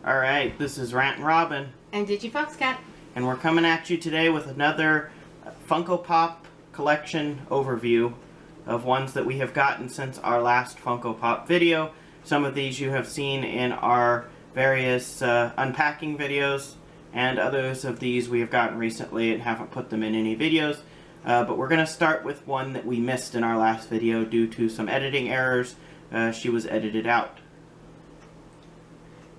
Alright, this is Rant and Robin. And Digifoxcat. And we're coming at you today with another Funko Pop collection overview of ones that we have gotten since our last Funko Pop video. Some of these you have seen in our various unpacking videos, and others of these we have gotten recently and haven't put them in any videos. But we're going to start with one that we missed in our last video due to some editing errors. She was edited out.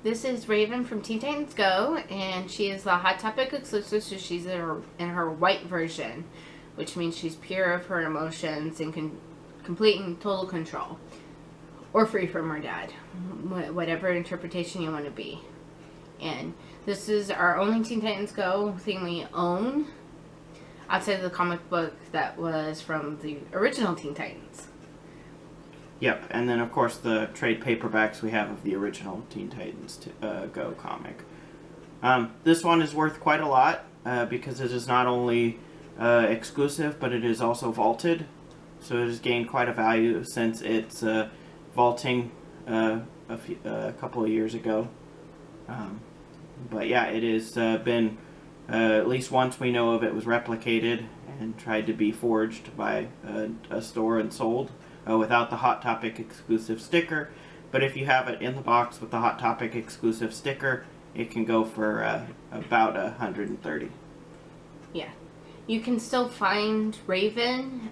This is Raven from Teen Titans Go, and she is the Hot Topic exclusive, so she's in her white version, which means she's pure of her emotions and complete and total control. Or free from her dad. Whatever interpretation you want to be. And this is our only Teen Titans Go thing we own outside of the comic book that was from the original Teen Titans. Yep, and then of course the trade paperbacks we have of the original Teen Titans Go comic. This one is worth quite a lot because it is not only exclusive, but it is also vaulted. So it has gained quite a value since its vaulting a couple of years ago. But yeah, it has been, at least once we know of it, was replicated and tried to be forged by a store and sold. Without the Hot Topic exclusive sticker, but if you have it in the box with the Hot Topic exclusive sticker, it can go for about $130. Yeah, you can still find Raven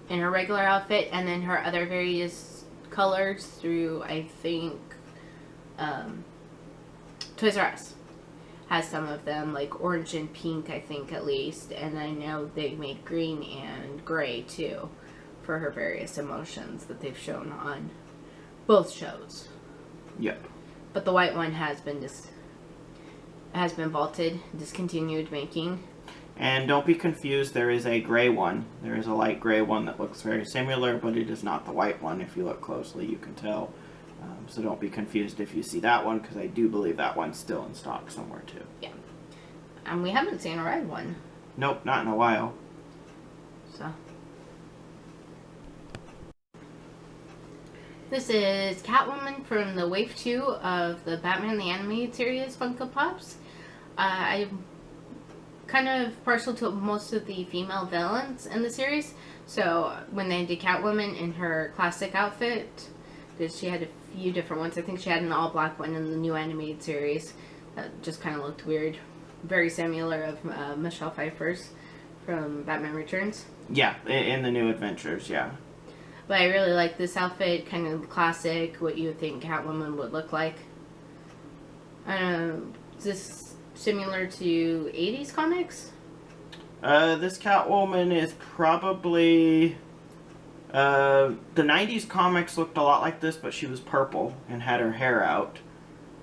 in her regular outfit and then her other various colors through, I think, Toys R Us has some of them, like orange and pink, I think, at least, and I know they make green and gray too, for her various emotions that they've shown on both shows. Yep. But the white one has been vaulted, discontinued making. And don't be confused, there is a gray one. There is a light gray one that looks very similar, but it is not the white one. If you look closely, you can tell. So don't be confused if you see that one, because I do believe that one's still in stock somewhere too. Yeah. And we haven't seen a red one. Nope, not in a while. So. This is Catwoman from the Wave 2 of the Batman the Animated Series Funko Pops. I'm kind of partial to most of the female villains in the series. So when they did Catwoman in her classic outfit, because she had a few different ones. I think she had an all-black one in the new animated series that just kind of looked weird. Very similar of Michelle Pfeiffer's from Batman Returns. Yeah, in the New Adventures, yeah. But I really like this outfit, kind of classic, what you would think Catwoman would look like. Is this similar to 80s comics? This Catwoman is probably... the 90s comics looked a lot like this, but she was purple and had her hair out.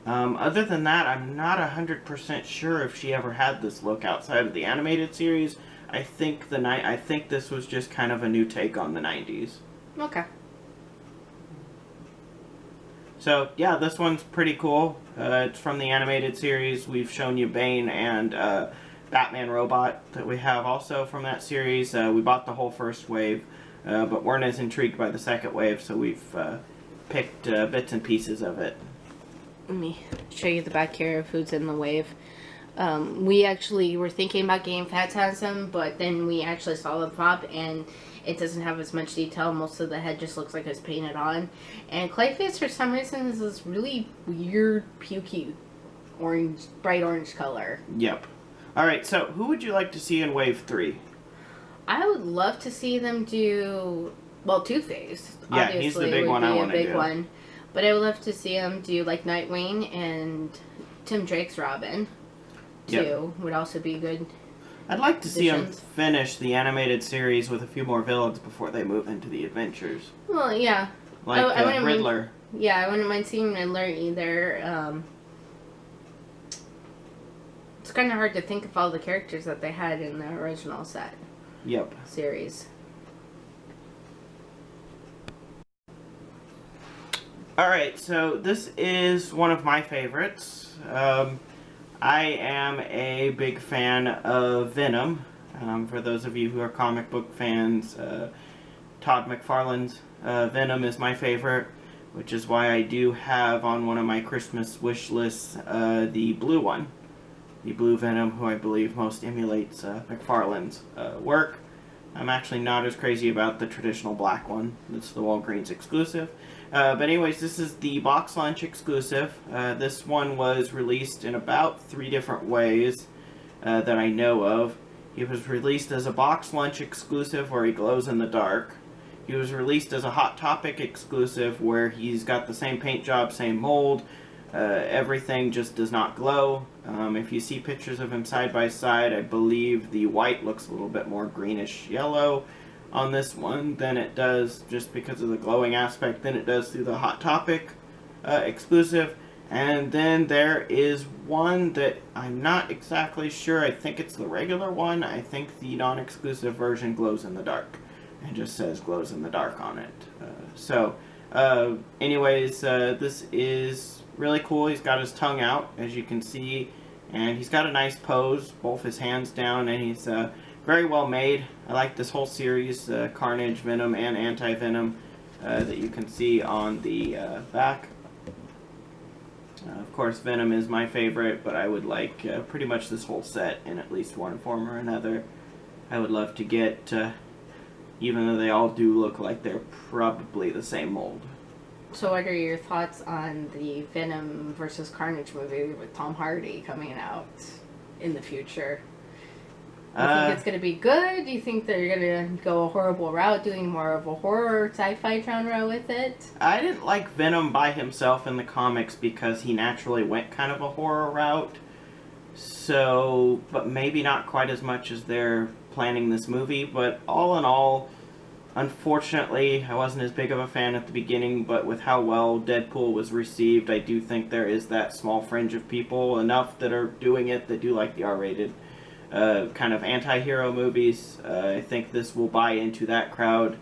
Other than that, I'm not 100% sure if she ever had this look outside of the animated series. I think this was just kind of a new take on the 90s. Okay. So, yeah, this one's pretty cool. It's from the animated series. We've shown you Bane and Batman Robot that we have also from that series. We bought the whole first wave, but weren't as intrigued by the second wave, so we've picked bits and pieces of it. Let me show you the back here of who's in the wave. We actually were thinking about getting Phantasm, but then we actually saw the pop, and it doesn't have as much detail. Most of the head just looks like it's painted on. And Clayface, for some reason, is this really weird, pukey, orange, bright orange color. Yep. Alright, so who would you like to see in Wave 3? I would love to see them do, well, Two-Face. Yeah, obviously, he's the big one I want to do. One. But I would love to see them do, like, Nightwing and Tim Drake's Robin, too. Yep. Would also be good. I'd like to see them finish the animated series with a few more villains before they move into the adventures. Well, yeah. Like Riddler. I wouldn't mind seeing Riddler either. It's kind of hard to think of all the characters that they had in the original set. Yep. Series. Alright, so this is one of my favorites. I am a big fan of Venom. For those of you who are comic book fans, Todd McFarlane's Venom is my favorite. which is why I do have on one of my Christmas wish lists the blue one. The blue Venom, who I believe most emulates McFarlane's work. I'm actually not as crazy about the traditional black one. It's the Walgreens exclusive. But anyways, this is the box lunch exclusive. This one was released in about 3 different ways that I know of. He was released as a box lunch exclusive where he glows in the dark. He was released as a Hot Topic exclusive where he's got the same paint job, same mold. Everything just does not glow. If you see pictures of him side by side, I believe the white looks a little bit more greenish yellow on this one than it does, just because of the glowing aspect, than it does through the Hot Topic exclusive. And then there is one that I'm not exactly sure. I think it's the regular one. I think the non-exclusive version glows in the dark and just says glows in the dark on it. Anyways, this is really cool. He's got his tongue out, as you can see, and he's got a nice pose, both his hands down, and he's very well made. I like this whole series, Carnage, Venom, and Anti-Venom, that you can see on the back. Of course, Venom is my favorite, but I would like pretty much this whole set in at least one form or another. I would love to get, even though they all do look like they're probably the same mold. So what are your thoughts on the Venom versus Carnage movie with Tom Hardy coming out in the future? Do you think it's going to be good? Do you think they're going to go a horrible route, doing more of a horror sci-fi genre with it? I didn't like Venom by himself in the comics because he naturally went kind of a horror route. So, but maybe not quite as much as they're planning this movie. But all in all, unfortunately, I wasn't as big of a fan at the beginning, but with how well Deadpool was received, I do think there is that small fringe of people, enough that are doing it, that do like the R-rated kind of anti-hero movies. I think this will buy into that crowd,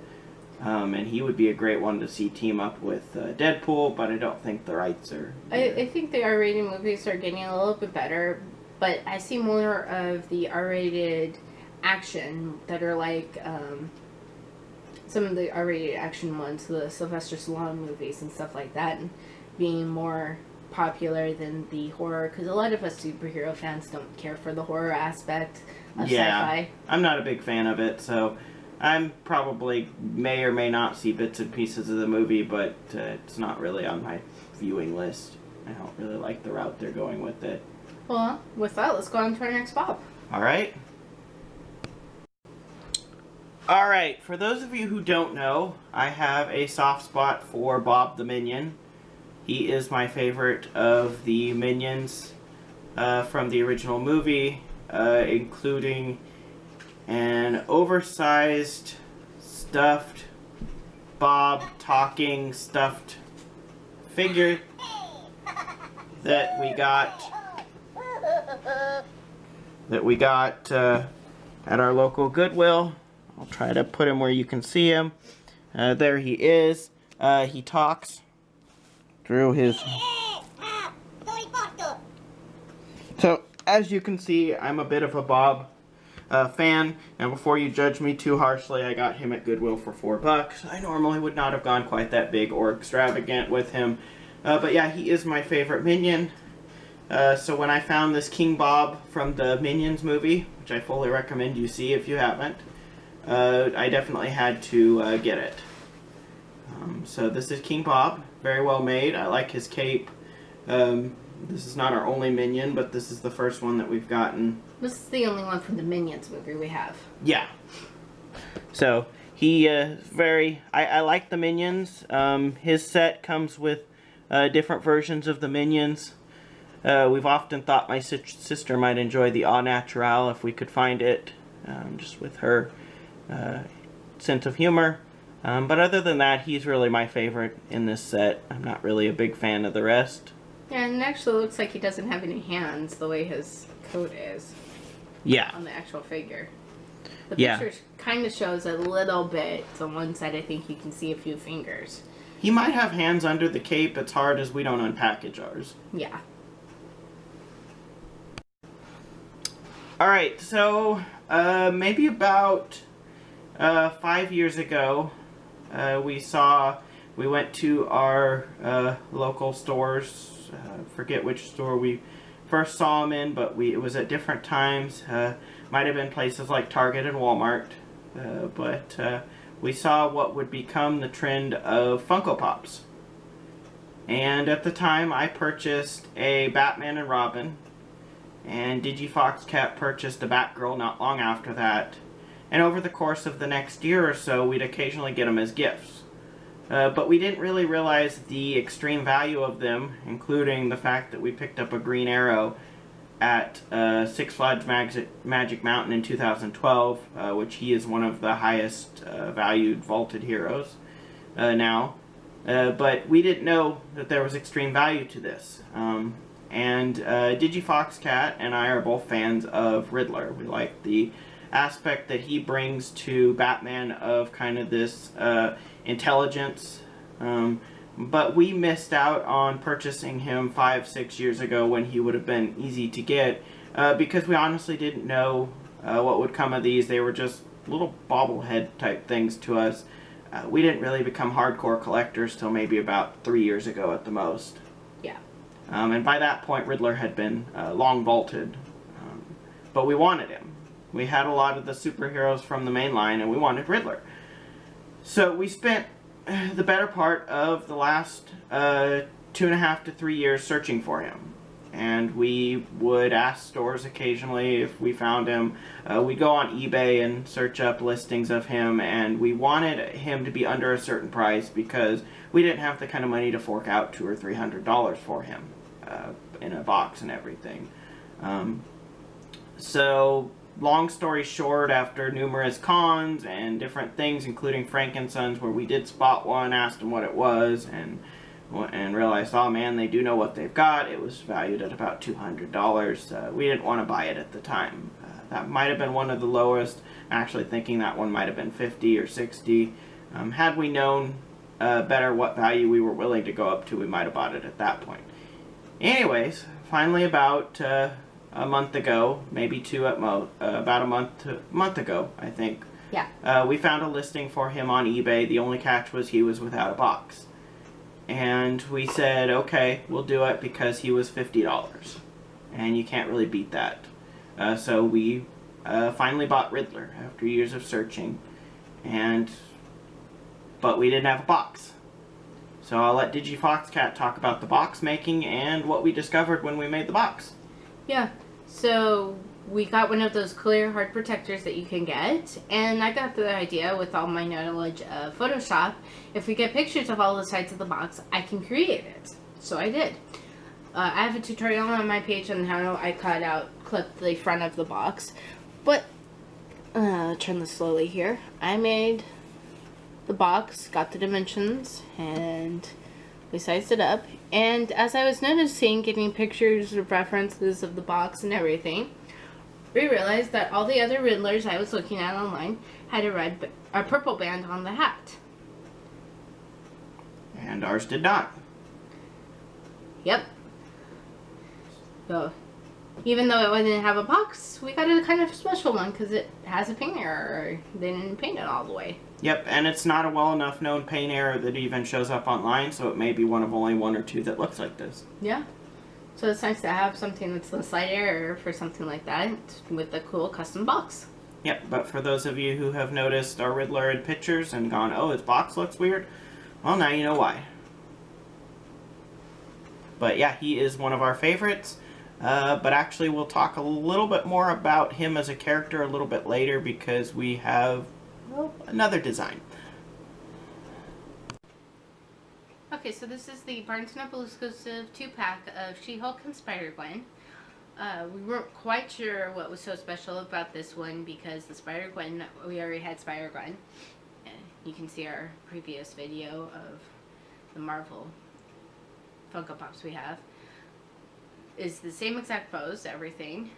and he would be a great one to see team up with Deadpool, but I don't think the rights are... I think the R-rated movies are getting a little bit better, but I see more of the R-rated action that are like... some of the R-rated action ones, the Sylvester Stallone movies and stuff like that, and being more popular than the horror, because a lot of us superhero fans don't care for the horror aspect of sci-fi. I'm not a big fan of it, so I'm probably may or may not see bits and pieces of the movie, but it's not really on my viewing list. I don't really like the route they're going with it. Well, with that, let's go on to our next pop. Alright. Alright, for those of you who don't know, I have a soft spot for Bob the Minion. He is my favorite of the Minions from the original movie, including an oversized, stuffed, Bob talking stuffed figure that we got at our local Goodwill. I'll try to put him where you can see him. There he is. He talks through his... So, as you can see, I'm a bit of a Bob fan. And before you judge me too harshly, I got him at Goodwill for $4. I normally would not have gone quite that big or extravagant with him. But yeah, he is my favorite Minion. So when I found this King Bob from the Minions movie, which I fully recommend you see if you haven't, I definitely had to get it. So this is King Bob, very well made. I like his cape. This is not our only Minion, but this is the first one that we've gotten. This is the only one from the Minions movie we have. Yeah. So he I like the Minions. His set comes with different versions of the Minions. We've often thought my sister might enjoy the Au Naturel if we could find it, just with her sense of humor. But other than that, he's really my favorite in this set. I'm not really a big fan of the rest. Yeah, and it actually looks like he doesn't have any hands the way his coat is. Yeah. On the actual figure. The picture kind of shows a little bit. On one side, I think you can see a few fingers. He might have hands under the cape. It's hard as we don't unpackage ours. Yeah. Alright, so maybe about 5 years ago, we saw we went to our local stores. Forget which store we first saw them in, but it was at different times. Might have been places like Target and Walmart. But we saw what would become the trend of Funko Pops. And at the time, I purchased a Batman and Robin, and DigiFoxCat purchased a Batgirl not long after that. And over the course of the next year or so, we'd occasionally get them as gifts. But we didn't really realize the extreme value of them, including the fact that we picked up a Green Arrow at Six Flags Magic Mountain in 2012, which he is one of the highest valued vaulted heroes now. But we didn't know that there was extreme value to this. And DigiFoxCat and I are both fans of Riddler. We like the aspect that he brings to Batman of kind of this intelligence. But we missed out on purchasing him 5-6 years ago when he would have been easy to get because we honestly didn't know what would come of these. They were just little bobblehead type things to us. We didn't really become hardcore collectors till maybe about 3 years ago at the most. Yeah. And by that point, Riddler had been long vaulted. But we wanted him. We had a lot of the superheroes from the main line, and we wanted Riddler. So we spent the better part of the last 2.5 to 3 years searching for him. And we would ask stores occasionally if we found him. We'd go on eBay and search up listings of him, and we wanted him to be under a certain price because we didn't have the kind of money to fork out $200 or $300 for him in a box and everything. So, long story short, after numerous cons and different things, including Frankenson's, where we did spot one, asked him what it was, and realized, oh man, they do know what they've got. It was valued at about $200. We didn't want to buy it at the time. That might have been one of the lowest. I'm actually thinking that one might have been $50 or $60. Had we known better what value we were willing to go up to, we might have bought it at that point. Anyways, finally about a month ago, maybe two at most, about a month ago, I think. Yeah. We found a listing for him on eBay. The only catch was he was without a box. And we said, okay, we'll do it because he was $50. And you can't really beat that. So we finally bought Riddler after years of searching. But we didn't have a box. So I'll let DigiFoxCat talk about the box making and what we discovered when we made the box. Yeah. So we got one of those clear hard protectors that you can get, and I got the idea with all my knowledge of Photoshop, if we get pictures of all the sides of the box, I can create it. So I did. I have a tutorial on my page on how I clip the front of the box, but turn this slowly here. I made the box, got the dimensions, and we sized it up. And as I was noticing, getting pictures of references of the box and everything, we realized that all the other Riddlers I was looking at online had a purple band on the hat. And ours did not. Yep. So, even though it didn't have a box, we got a kind of special one because it has a paint error. They didn't paint it all the way. Yep, and it's not a well enough known paint error that even shows up online, so it may be one of only one or two that looks like this. Yeah. So it's nice to have something that's a slight error for something like that with a cool custom box. Yep, but for those of you who have noticed our Riddler in pictures and gone, oh, his box looks weird, well, now you know why. But yeah, he is one of our favorites. But actually, we'll talk a little bit more about him as a character a little bit later because we have, well, another design. Okay, so this is the Barnes & Noble exclusive 2-pack of She-Hulk and Spider-Gwen. We weren't quite sure what was so special about this one because the Spider-Gwen, we already had Spider-Gwen. You can see our previous video of the Marvel Funko Pops we have. Is the same exact pose, everything.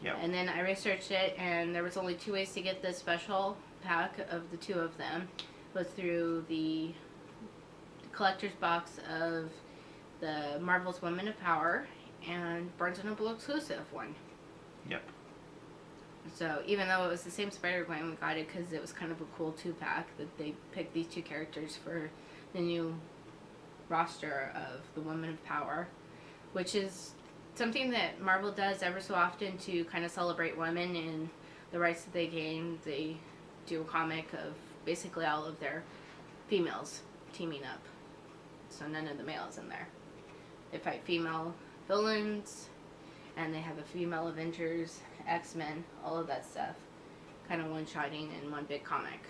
Yep. And then I researched it, and there was only 2 ways to get this special pack of the 2 of them. It was through the collector's box of the Marvel's Women of Power and Barnes & Noble exclusive one. Yep. So even though it was the same Spider-Gwen, we got it because it was kind of a cool 2-pack that they picked these 2 characters for the new roster of the Women of Power, which is something that Marvel does ever so often to kind of celebrate women and the rights that they gain. They do a comic of basically all of their females teaming up. So none of the males in there. They fight female villains, and they have a female Avengers, X-Men, all of that stuff. Kind of one-shotting in one big comic.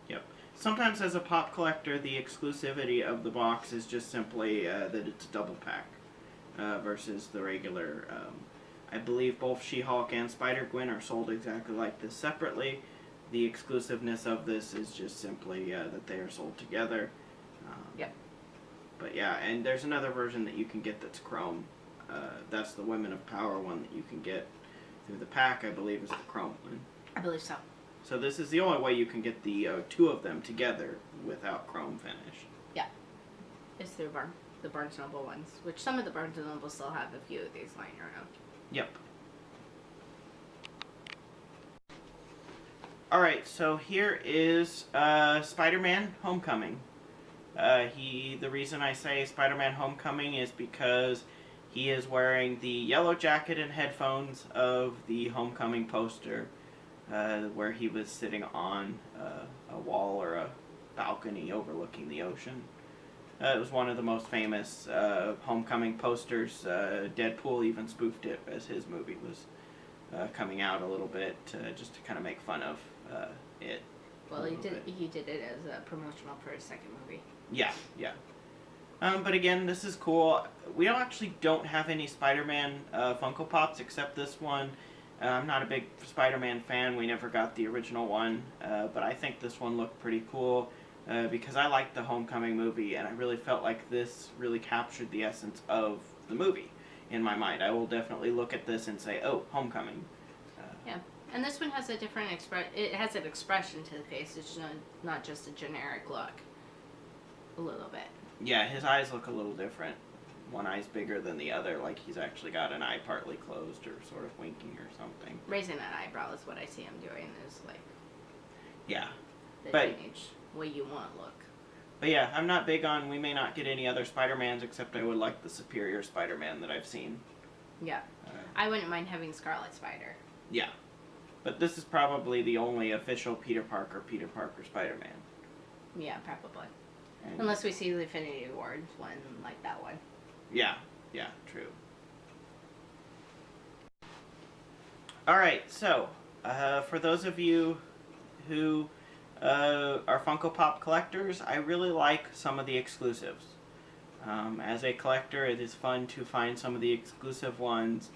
Yep. Sometimes as a pop collector, the exclusivity of the box is just simply that it's a double pack versus the regular. I believe both She-Hulk and Spider-Gwen are sold exactly like this separately. The exclusiveness of this is just simply that they are sold together. Yep. But yeah, and there's another version that you can get that's chrome. That's the Women of Power one that you can get through the pack, I believe, is the chrome one. I believe so. So this is the only way you can get the two of them together without chrome finish. Yeah. It's through the Barnes & Noble ones, which some of the Barnes & Noble still have a few of these lying around. Yep. Alright, so here is Spider-Man Homecoming. The reason I say Spider-Man Homecoming is because he is wearing the yellow jacket and headphones of the Homecoming poster, where he was sitting on a wall or a balcony overlooking the ocean. It was one of the most famous Homecoming posters. Deadpool even spoofed it as his movie was coming out a little bit, just to kind of make fun of it. Well, he did it as a promotional for his second movie. Yeah, yeah. But again, this is cool. We don't have any Spider-Man Funko Pops except this one. I'm not a big Spider-Man fan. We never got the original one, but I think this one looked pretty cool because I liked the Homecoming movie, and I really felt like this really captured the essence of the movie in my mind. I will definitely look at this and say, oh, Homecoming. Yeah. And this one has a different it has an expression to the face. It's not just a generic look. A little bit. Yeah, his eyes look a little different. One eye's bigger than the other, like he's actually got an eye partly closed or sort of winking or something. Raising that eyebrow is what I see him doing, is like yeah, the teenage way you want to look. But yeah, I'm not big on, we may not get any other Spider-Mans, except I would like the Superior Spider-Man that I've seen. Yeah. I wouldn't mind having Scarlet Spider. Yeah. But this is probably the only official Peter Parker Spider-Man. Yeah, probably. And unless we see the Infinity Wars one like that one. Yeah, yeah, true. Alright, so, for those of you who are Funko Pop collectors, I really like some of the exclusives. As a collector, it is fun to find some of the exclusive ones,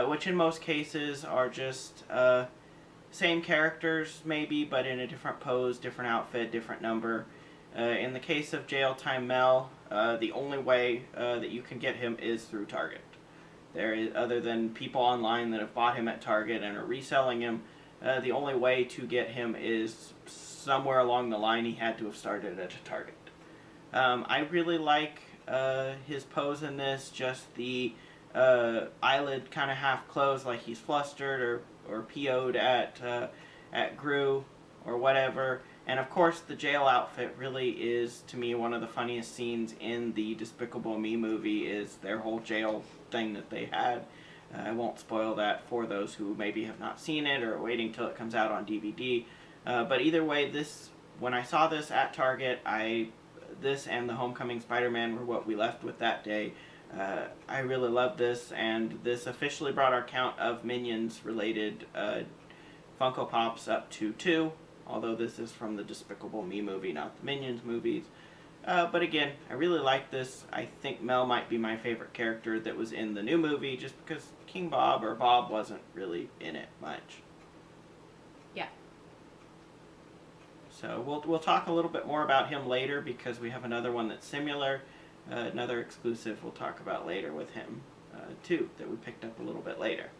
which in most cases are just same characters, maybe, but in a different pose, different outfit, different number. In the case of Jail Time Mel, the only way that you can get him is through Target. Other than people online that have bought him at Target and are reselling him, the only way to get him is somewhere along the line he had to have started at a Target. I really like his pose in this, just the eyelid kind of half closed like he's flustered or PO'd at Gru or whatever. And of course, the jail outfit really is, to me, one of the funniest scenes in the Despicable Me movie is their whole jail thing that they had. I won't spoil that for those who maybe have not seen it or are waiting till it comes out on DVD. But either way, when I saw this at Target, this and the Homecoming Spider-Man were what we left with that day. I really love this, and this officially brought our count of Minions-related Funko Pops up to 2. Although this is from the Despicable Me movie, not the Minions movies. But again, I really like this. I think Mel might be my favorite character that was in the new movie, just because King Bob or Bob wasn't really in it much. Yeah. So we'll talk a little bit more about him later, because we have another one that's similar. Another exclusive we'll talk about later with him, too, that we picked up a little bit later.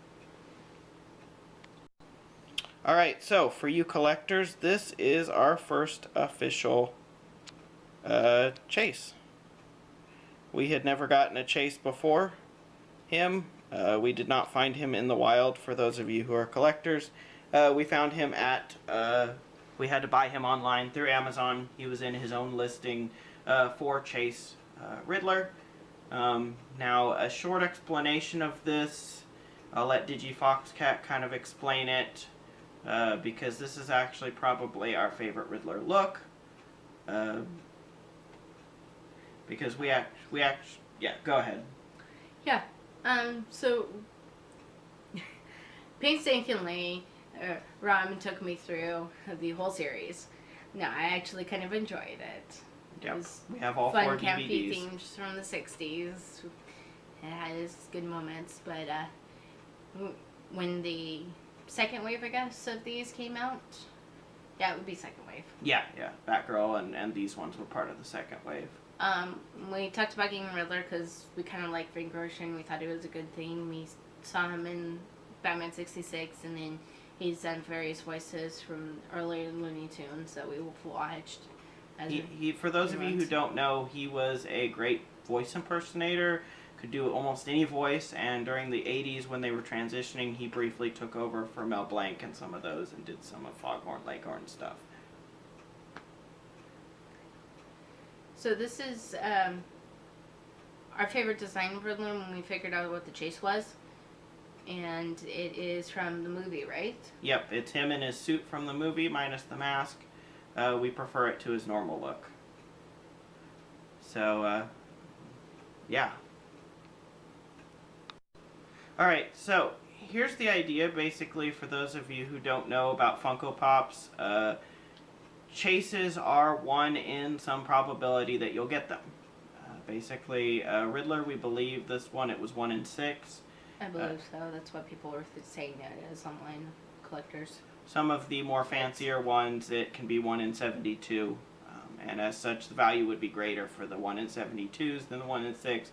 Alright, so for you collectors, this is our first official Chase. We had never gotten a Chase before him. We did not find him in the wild, for those of you who are collectors. We found him we had to buy him online through Amazon. He was in his own listing for Chase Riddler. Now, a short explanation of this, I'll let DigiFoxCat kind of explain it, because this is actually probably our favorite Riddler look. Because yeah, go ahead. Yeah, so painstakingly, Ram took me through the whole series. No, I actually kind of enjoyed it. Yep, we have all fun, 4 campy DVDs. themes from the 60s. It has good moments, but when the second wave, I guess, of these came out, yeah, it would be second wave. Yeah, Batgirl and these ones were part of the second wave. We talked about getting Riddler because we kind of like Frank Gorshin. We thought it was a good thing. We saw him in Batman 66, and then he's done various voices from earlier Looney Tunes that we watched. He for those of you who don't know, he was a great voice impersonator, could do almost any voice, and during the 80s when they were transitioning, he briefly took over for Mel Blanc and some of those and did some of Foghorn Leghorn stuff. So this is our favorite design of Riddler when we figured out what the chase was. And it is from the movie, right? Yep, it's him in his suit from the movie, minus the mask. We prefer it to his normal look. So, yeah. Alright, so here's the idea, basically, for those of you who don't know about Funko Pops. Chases are 1 in some probability that you'll get them. Basically, Riddler, we believe this one, it was 1 in 6. I believe so. That's what people were saying that as online collectors. Some of the more fancier ones, it can be 1 in 72. And as such, the value would be greater for the 1 in 72s than the 1 in 6.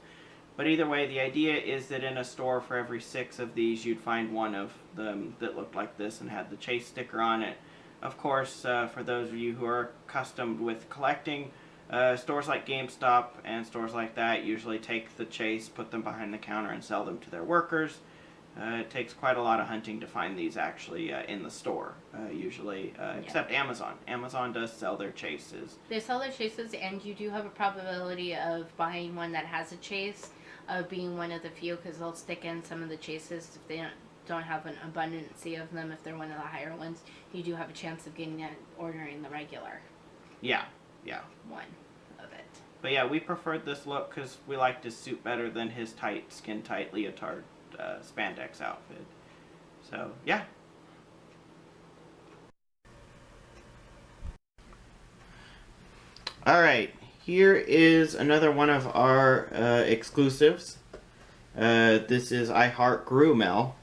But either way, the idea is that in a store for every 6 of these, you'd find one of them that looked like this and had the Chase sticker on it. Of course, for those of you who are accustomed with collecting, stores like GameStop and stores like that usually take the Chase, put them behind the counter, and sell them to their workers. It takes quite a lot of hunting to find these actually in the store, usually, except Amazon. Amazon does sell their Chases. They sell their Chases, and you do have a probability of buying one that has a Chase, of being one of the few, because they'll stick in some of the Chases if they don't have an abundance of them. If they're one of the higher ones, you do have a chance of getting that, ordering the regular. Yeah. One of it. But yeah, we preferred this look because we liked his suit better than his skin-tight leotard spandex outfit. So, yeah. Alright, here is another one of our exclusives. This is I Heart Mel.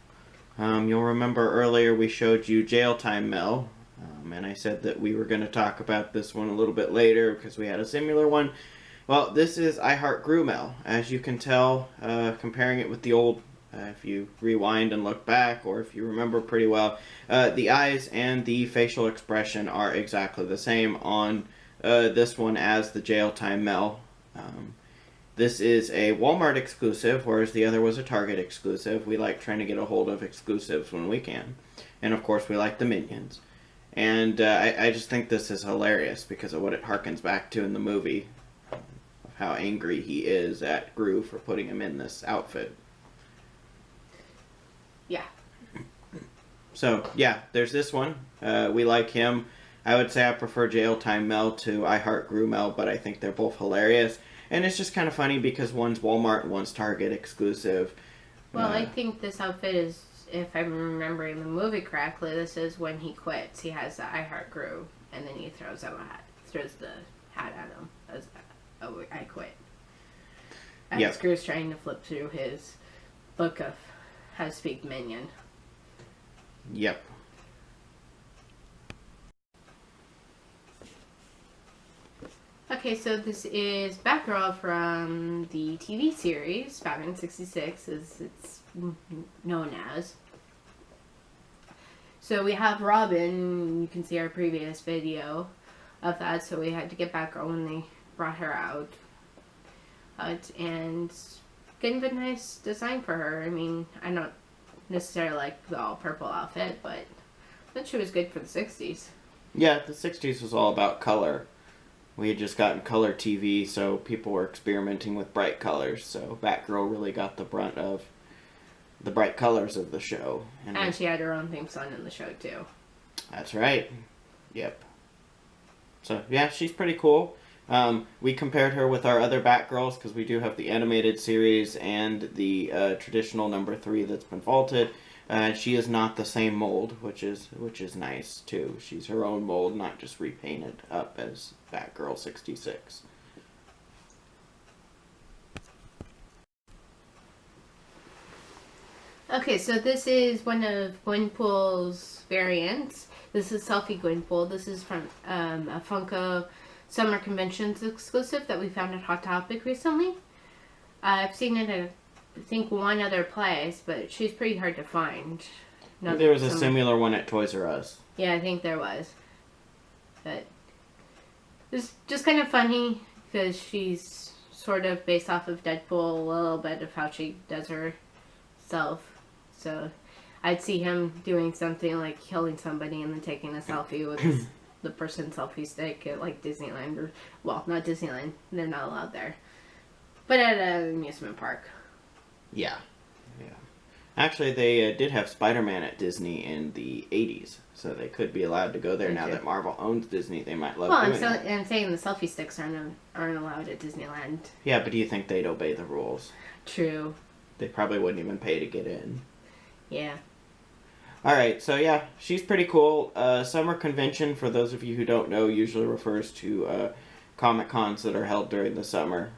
You'll remember earlier we showed you Jail Time Mel, and I said that we were going to talk about this one a little bit later because we had a similar one. Well, this is I Heart Mel. As you can tell, comparing it with the old, if you rewind and look back, or if you remember pretty well, the eyes and the facial expression are exactly the same on this one as the Jail Time Mel. This is a Walmart exclusive, whereas the other was a Target exclusive. We like trying to get a hold of exclusives when we can. And of course we like the Minions. And I just think this is hilarious because of what it harkens back to in the movie. Of how angry he is at Gru for putting him in this outfit. Yeah. So, yeah, there's this one. We like him. I would say I prefer Jail Time Mel to I Heart Mel, but I think they're both hilarious. And it's just kind of funny because one's Walmart and one's Target exclusive. Well, I think this outfit is, if I'm remembering the movie correctly, this is when he quits. He has the I Heart Gru, and then he throws the hat at him as, oh, I quit. As yep. Gru's trying to flip through his book of how to speak Minion. Yep. Okay, so this is Batgirl from the TV series, Batman 66, as it's known as. So we have Robin, you can see our previous video of that, so we had to get Batgirl when they brought her out. And kind of a nice design for her. I mean, I don't necessarily like the all-purple outfit, but I thought she was good for the 60s. Yeah, the 60s was all about color. we had just gotten color TV, so people were experimenting with bright colors. So Batgirl really got the brunt of the bright colors of the show. And she had her own theme song in the show, too. That's right. Yep. So, yeah, she's pretty cool. We compared her with our other Batgirls, because we do have the animated series and the traditional number 3 that's been vaulted. She is not the same mold, which is nice, too. She's her own mold, not just repainted up as Batgirl 66. Okay, so this is one of Gwenpool's variants. This is Selfie Gwenpool. This is from a Funko Summer Conventions exclusive that we found at Hot Topic recently. I've seen it at, I think, one other place, but she's pretty hard to find. There was a similar one at Toys R Us. Yeah, I think there was. But it's just kind of funny because she's sort of based off of Deadpool, a little bit of how she does herself. So I'd see him doing something like killing somebody and then taking a selfie with the person's selfie stick at like Disneyland, or, well, not Disneyland, they're not allowed there, but at an amusement park. Yeah. Actually, they did have Spider-Man at Disney in the 80s, so they could be allowed to go there. Now that Marvel owns Disney, they might love doing that. I'm saying the selfie sticks aren't allowed at Disneyland. Yeah, but do you think they'd obey the rules? True. They probably wouldn't even pay to get in. Yeah. Alright, so yeah, she's pretty cool. Summer convention, for those of you who don't know, usually refers to Comic Cons that are held during the summer.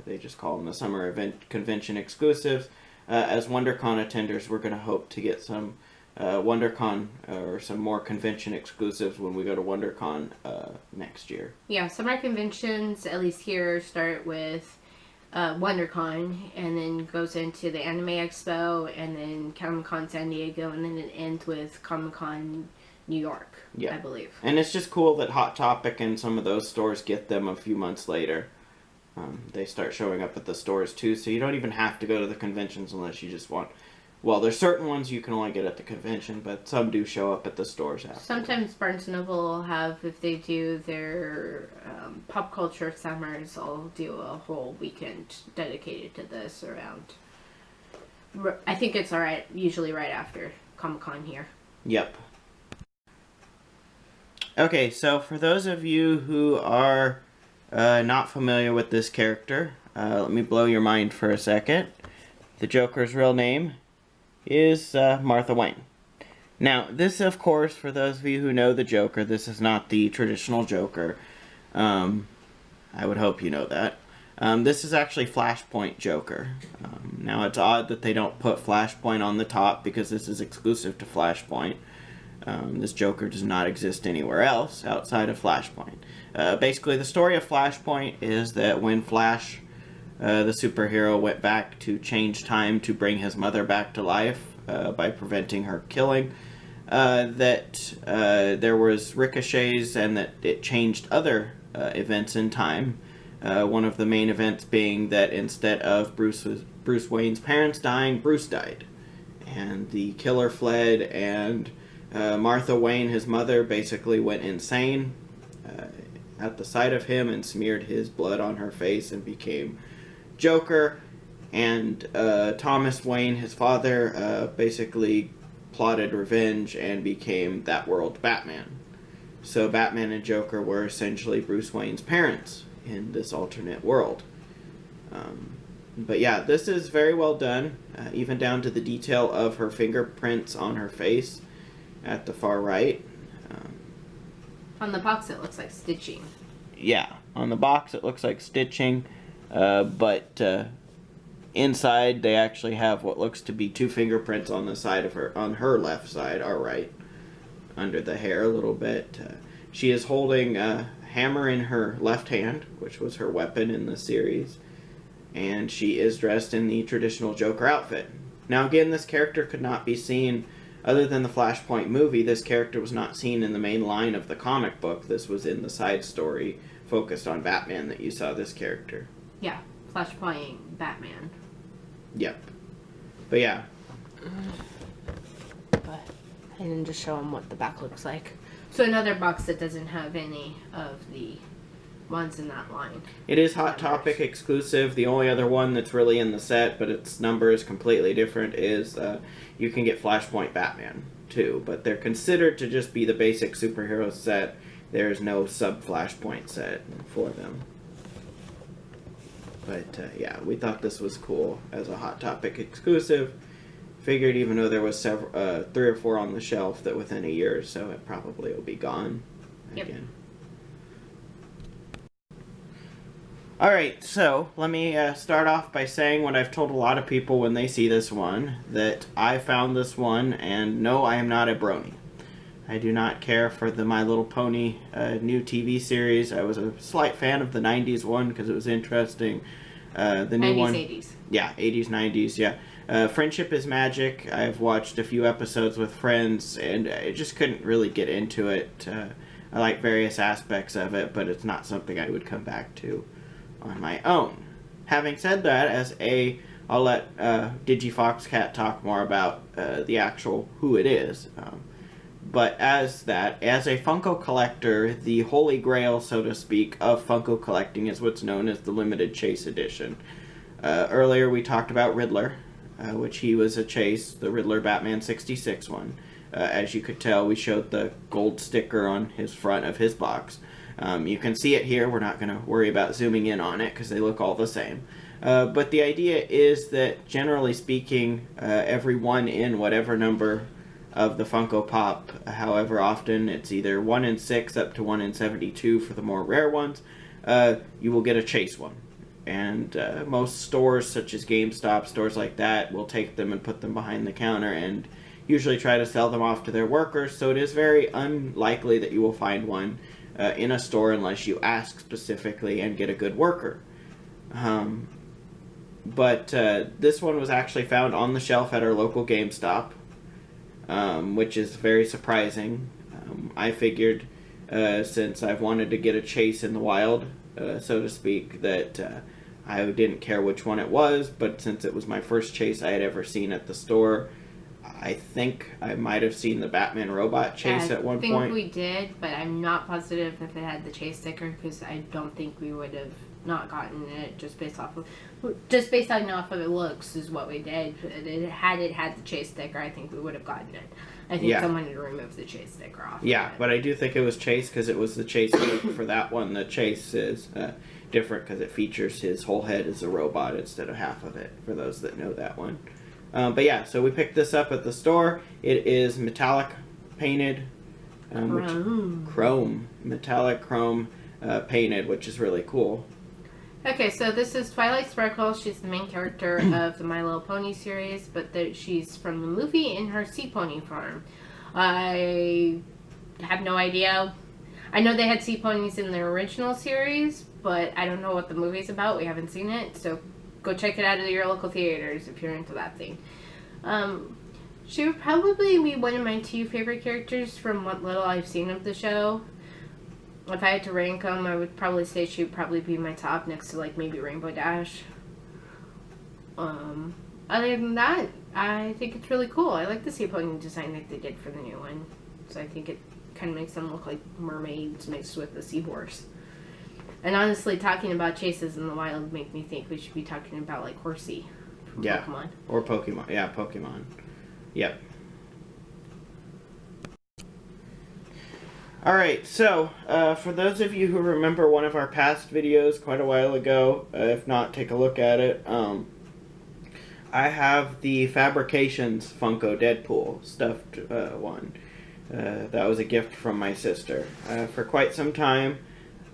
They just call them the summer event convention exclusives. As WonderCon attenders, we're going to hope to get some WonderCon or some more convention exclusives when we go to WonderCon next year. Yeah, summer conventions, at least here, start with WonderCon, and then goes into the Anime Expo, and then Comic-Con San Diego, and then it ends with Comic-Con New York, I believe. And it's just cool that Hot Topic and some of those stores get them a few months later. They start showing up at the stores too, so you don't even have to go to the conventions unless you just want. Well, there's certain ones you can only get at the convention, but some do show up at the stores after. Sometimes Barnes & Noble will have, if they do their pop culture summers, I'll do a whole weekend dedicated to this around. I think it's alright, usually right after Comic-Con here. Yep. Okay, so for those of you who are not familiar with this character, let me blow your mind for a second. The Joker's real name is Martha Wayne. Now, this, of course, for those of you who know the Joker, this is not the traditional Joker. I would hope you know that. This is actually Flashpoint Joker. Now, it's odd that they don't put Flashpoint on the top because this is exclusive to Flashpoint. This Joker does not exist anywhere else outside of Flashpoint. Basically, the story of Flashpoint is that when Flash, the superhero, went back to change time to bring his mother back to life by preventing her killing, that there was ricochets and that it changed other events in time. One of the main events being that instead of Bruce Wayne's parents dying, Bruce died. And the killer fled, and Martha Wayne, his mother, basically went insane at the sight of him and smeared his blood on her face and became Joker. And Thomas Wayne, his father, basically plotted revenge and became that world Batman. So Batman and Joker were essentially Bruce Wayne's parents in this alternate world. But yeah, this is very well done, even down to the detail of her fingerprints on her face at the far right. On the box it looks like stitching. Yeah, on the box it looks like stitching, but inside they actually have what looks to be two fingerprints on the side of her, on her left side, our right, under the hair a little bit. She is holding a hammer in her left hand, which was her weapon in the series, and she is dressed in the traditional Joker outfit. Now again, this character could not be seen, other than the Flashpoint movie, this character was not seen in the main line of the comic book. This was in the side story focused on Batman that you saw this character. Yeah, Flashpoint Batman. Yep. But yeah. But I didn't just show him what the back looks like. So another box that doesn't have any of the ones in that line. It is Hot Topic exclusive. The only other one that's really in the set, but its number is completely different, is you can get Flashpoint Batman too, but they're considered to just be the basic superhero set. There's no sub-Flashpoint set for them. But yeah, we thought this was cool as a Hot Topic exclusive. Figured even though there was several, 3 or 4 on the shelf, that within a year or so it probably will be gone again. Alright, so let me start off by saying what I've told a lot of people when they see this one, that I found this one, and no, I am not a brony. I do not care for the My Little Pony new TV series. I was a slight fan of the 90s one because it was interesting. The new 90s, one, 80s. Yeah, 80s, 90s, yeah. Friendship is Magic. I've watched a few episodes with friends, and I just couldn't really get into it. I like various aspects of it, but it's not something I would come back to on my own. Having said that, I'll let DigiFoxCat talk more about the actual who it is. But as a Funko collector, the holy grail, so to speak, of Funko collecting is what's known as the limited Chase edition. Earlier we talked about Riddler, which he was a Chase, the Riddler Batman 66 one. As you could tell, we showed the gold sticker on his front of his box. You can see it here. We're not going to worry about zooming in on it because they look all the same. But the idea is that, generally speaking, every one in whatever number of the Funko Pop, however often, it's either 1 in 6 up to 1 in 72 for the more rare ones, you will get a Chase one. And most stores, such as GameStop, stores like that, will take them and put them behind the counter and usually try to sell them off to their workers, so it is very unlikely that you will find one in a store unless you ask specifically and get a good worker. But this one was actually found on the shelf at our local GameStop, which is very surprising. I figured, since I've wanted to get a Chase in the wild, so to speak, that I didn't care which one it was, but since it was my first Chase I had ever seen at the store, I think I might have seen the Batman robot Chase at one point. I think we did, but I'm not positive if it had the Chase sticker, because I don't think we would have not gotten it just based off of it looks is what we did. Had it had the Chase sticker, I think we would have gotten it. I think someone had removed the Chase sticker off. Yeah, but I do think it was Chase because it was the Chase look for that one. The Chase is different because it features his whole head as a robot instead of half of it, for those that know that one. But yeah, so we picked this up at the store. It is metallic painted, metallic chrome painted, which is really cool. Okay, so this is Twilight Sparkle. She's the main character of the My Little Pony series, but she's from the movie in her sea pony form. I have no idea. I know they had sea ponies in the original series, but I don't know what the movie's about. We haven't seen it, so go check it out at your local theaters if you're into that thing. She would probably be one of my 2 favorite characters from what little I've seen of the show. If I had to rank them, I would probably say she would probably be my top, next to like maybe Rainbow Dash. Other than that, I think it's really cool. I like the sea pony design that they did for the new one. So I think it kind of makes them look like mermaids mixed with a seahorse. And honestly, talking about chases in the wild make me think we should be talking about like Horsey from Pokemon. Or Pokemon. Yeah, Pokemon. Yep. Alright, so, for those of you who remember one of our past videos quite a while ago, if not, take a look at it, I have the Fabrications Funko Deadpool stuffed one. That was a gift from my sister. For quite some time,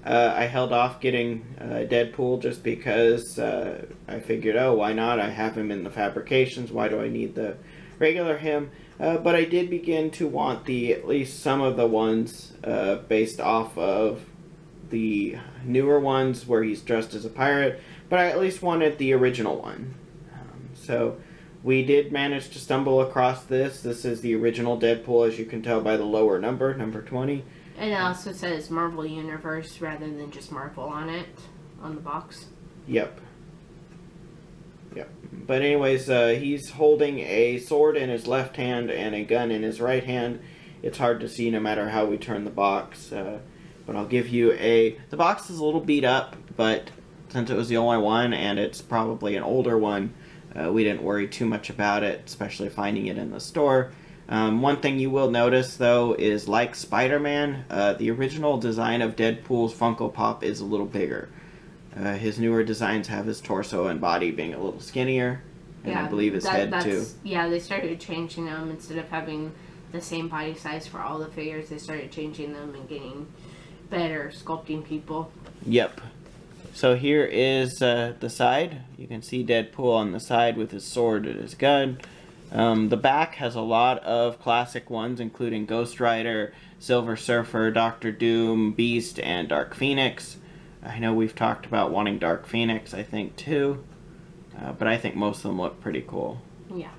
I held off getting Deadpool just because I figured, oh, why not? I have him in the Fabrications, why do I need the regular him? But I did begin to want at least some of the ones based off of the newer ones where he's dressed as a pirate, but I at least wanted the original one. So we did manage to stumble across this. This is the original Deadpool, as you can tell by the lower number 20. And it also says Marvel Universe rather than just Marvel on it, on the box. Yep. Yep. But anyways, he's holding a sword in his left hand and a gun in his right hand. It's hard to see no matter how we turn the box. but I'll give you the box is a little beat up, but since it was the only one and it's probably an older one, we didn't worry too much about it, especially finding it in the store. One thing you will notice, though, is like Spider-Man, the original design of Deadpool's Funko Pop is a little bigger. His newer designs have his torso and body being a little skinnier, and I believe his head, too. Yeah, they started changing them. Instead of having the same body size for all the figures, they started changing them and getting better sculpting people. Yep. So here is the side. You can see Deadpool on the side with his sword and his gun. The back has a lot of classic ones, including Ghost Rider, Silver Surfer, Doctor Doom, Beast, and Dark Phoenix. I know we've talked about wanting Dark Phoenix, I think, too. But I think most of them look pretty cool. Yeah.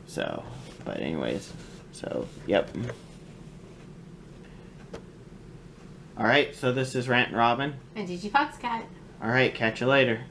So, but anyways, so, yep. Alright, so this is Rant and Robin. And DigiFoxCat. Alright, catch you later.